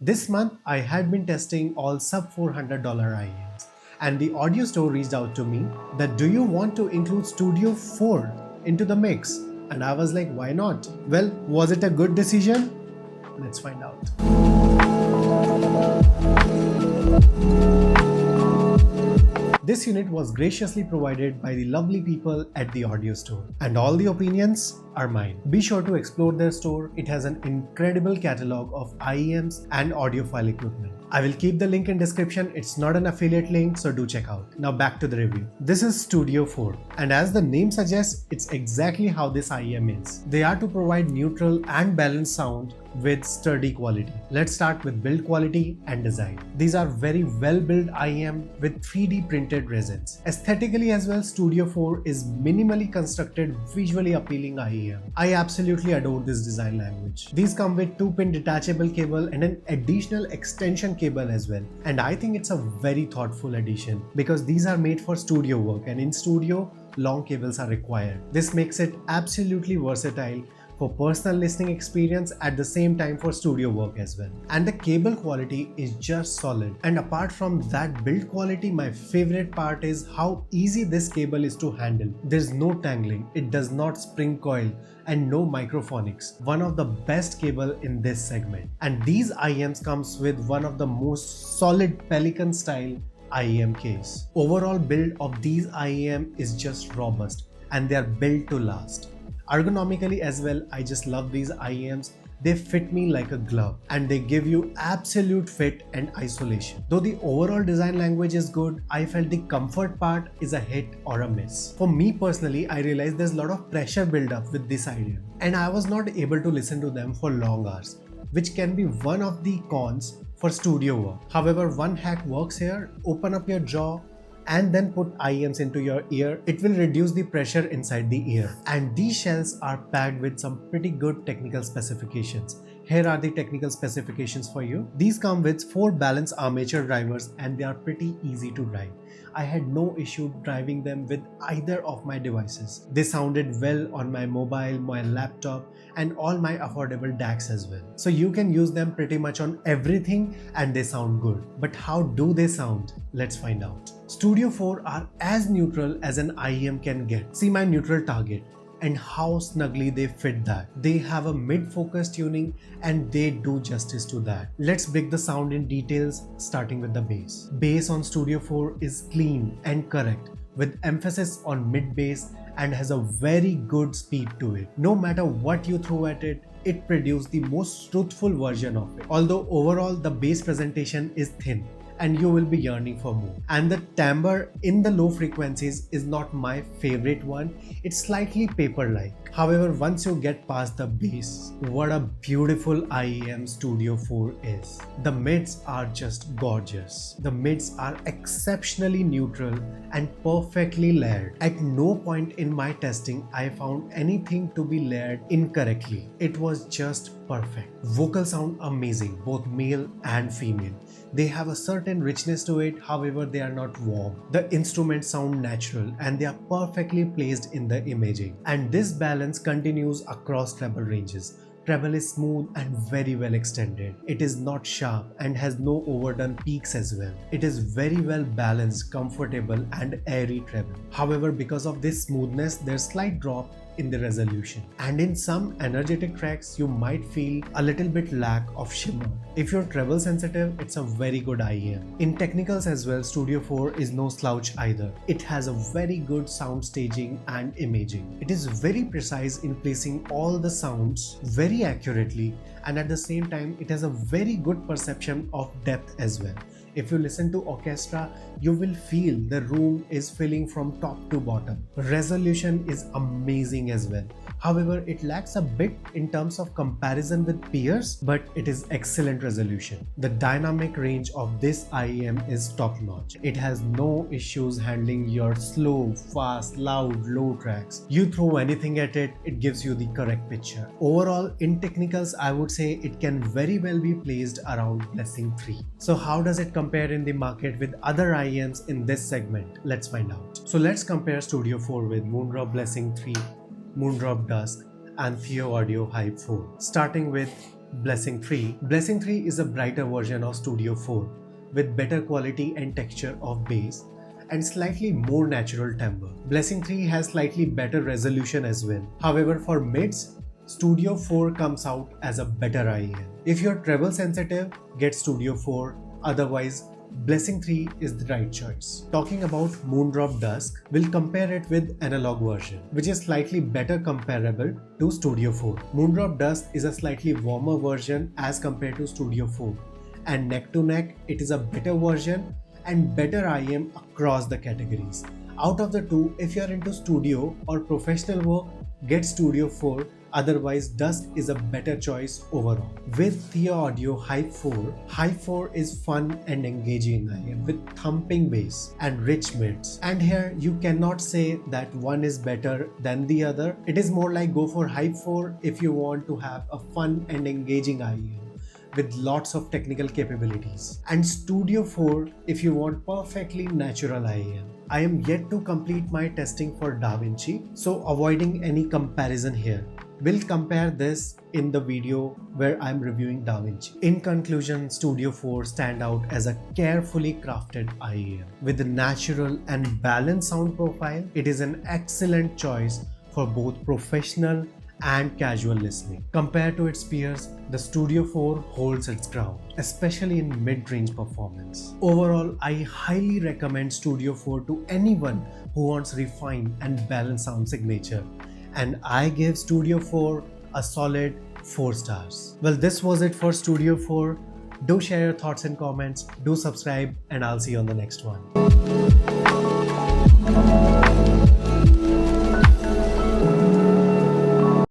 This month, I had been testing all sub $400 IEMs, and the audio store reached out to me that do you want to include Studio 4 into the mix? And I was like, why not? Well, was it a good decision? Let's find out. This unit was graciously provided by the lovely people at the audio store, and all the opinions are mine. Be sure to explore their store. It has an incredible catalog of IEMs and audiophile equipment. I will keep the link in description. It's not an affiliate link, so do check out. Now back to the review. This is Studio 4, and as the name suggests, it's exactly how this IEM is. They are to provide neutral and balanced sound with sturdy quality. Let's start with build quality and design. These are very well built IEM with 3D printed resins. Aesthetically as well, Studio 4 is minimally constructed, visually appealing IEM. I absolutely adore this design language. These come with 2-pin detachable cable and an additional extension cable as well. And I think it's a very thoughtful addition because these are made for studio work, and in studio, long cables are required. This makes it absolutely versatile for personal listening experience, at the same time for studio work as well. And the cable quality is just solid. And apart from that build quality, my favorite part is how easy this cable is to handle. There's no tangling, it does not spring coil, and no microphonics. One of the best cable in this segment. And these IEMs comes with one of the most solid Pelican style IEM case. Overall build of these IEM is just robust, and they are built to last. Ergonomically as well, I just love these IEMs. They fit me like a glove, and they give you absolute fit and isolation. Though the overall design language is good, I felt the comfort part is a hit or a miss. For me personally, I realized there's a lot of pressure build up with this IEM, and I was not able to listen to them for long hours, which can be one of the cons for studio work. However, one hack works here. Open up your jaw and then put IEMs into your ear. It will reduce the pressure inside the ear. And these shells are packed with some pretty good technical specifications. Here are the technical specifications for you. These come with 4 balanced armature drivers, and they are pretty easy to drive. I had no issue driving them with either of my devices. They sounded well on my mobile, my laptop, and all my affordable DACs as well. So you can use them pretty much on everything and they sound good. But how do they sound? Let's find out. Studio 4 are as neutral as an IEM can get. See my neutral target and how snugly they fit that. They have a mid-focus tuning and they do justice to that. Let's break the sound in details, starting with the bass. Bass on Studio 4 is clean and correct, with emphasis on mid-bass, and has a very good speed to it. No matter what you throw at it, it produced the most truthful version of it. Although overall the bass presentation is thin, and you will be yearning for more. And the timbre in the low frequencies is not my favorite one. It's slightly paper-like. However, once you get past the bass, what a beautiful IEM Studio 4 is. The mids are just gorgeous. The mids are exceptionally neutral and perfectly layered. At no point in my testing I found anything to be layered incorrectly. It was just perfect. Vocal sound amazing, both male and female. They have a certain richness to it, however they are not warm. The instruments sound natural and they are perfectly placed in the imaging. And this balance continues across treble ranges. Treble is smooth and very well extended. It is not sharp and has no overdone peaks as well. It is very well balanced, comfortable and airy treble. However, because of this smoothness, there's slight drop in the resolution, and in some energetic tracks you might feel a little bit lack of shimmer. If you're treble sensitive, it's a very good IEM. In technicals as well, Studio 4 is no slouch either. It has a very good sound staging and imaging. It is very precise in placing all the sounds very accurately, and at the same time it has a very good perception of depth as well. If you listen to orchestra, you will feel the room is filling from top to bottom. Resolution is amazing as well. However, it lacks a bit in terms of comparison with peers, but it is excellent resolution. The dynamic range of this IEM is top notch. It has no issues handling your slow, fast, loud, low tracks. You throw anything at it, it gives you the correct picture. Overall, in technicals, I would say it can very well be placed around Blessing 3. So how does it compare in the market with other IEMs in this segment? Let's find out. So let's compare Studio 4 with Moondrop Blessing 3, Moondrop Dusk and Thea Audio Hype 4. Starting with Blessing 3. Blessing 3 is a brighter version of Studio 4 with better quality and texture of bass and slightly more natural timbre. Blessing 3 has slightly better resolution as well. However, for mids, Studio 4 comes out as a better IEM. If you're treble sensitive, get Studio 4, otherwise Blessing 3 is the right choice. Talking about Moondrop Dusk, we'll compare it with analog version, which is slightly better comparable to Studio 4. Moondrop Dusk is a slightly warmer version as compared to Studio 4, and neck to neck, it is a better version and better IEM across the categories. Out of the two, if you are into studio or professional work, get Studio 4. Otherwise, Dusk is a better choice overall. With Thea Audio Hype 4, Hype 4 is fun and engaging IEM with thumping bass and rich mids. And here you cannot say that one is better than the other. It is more like go for Hype 4 if you want to have a fun and engaging IEM with lots of technical capabilities, and Studio 4 if you want perfectly natural IEM. I am yet to complete my testing for DaVinci, so avoiding any comparison here. We'll compare this in the video where I'm reviewing DaVinci. In conclusion, Studio 4 stand out as a carefully crafted IEM. With a natural and balanced sound profile, it is an excellent choice for both professional and casual listening. Compared to its peers, the Studio 4 holds its ground, especially in mid-range performance. Overall, I highly recommend Studio 4 to anyone who wants refined and balanced sound signature, and I give Studio 4 a solid 4 stars. Well, this was it for Studio 4. Do share your thoughts and comments, do subscribe, and I'll see you on the next one.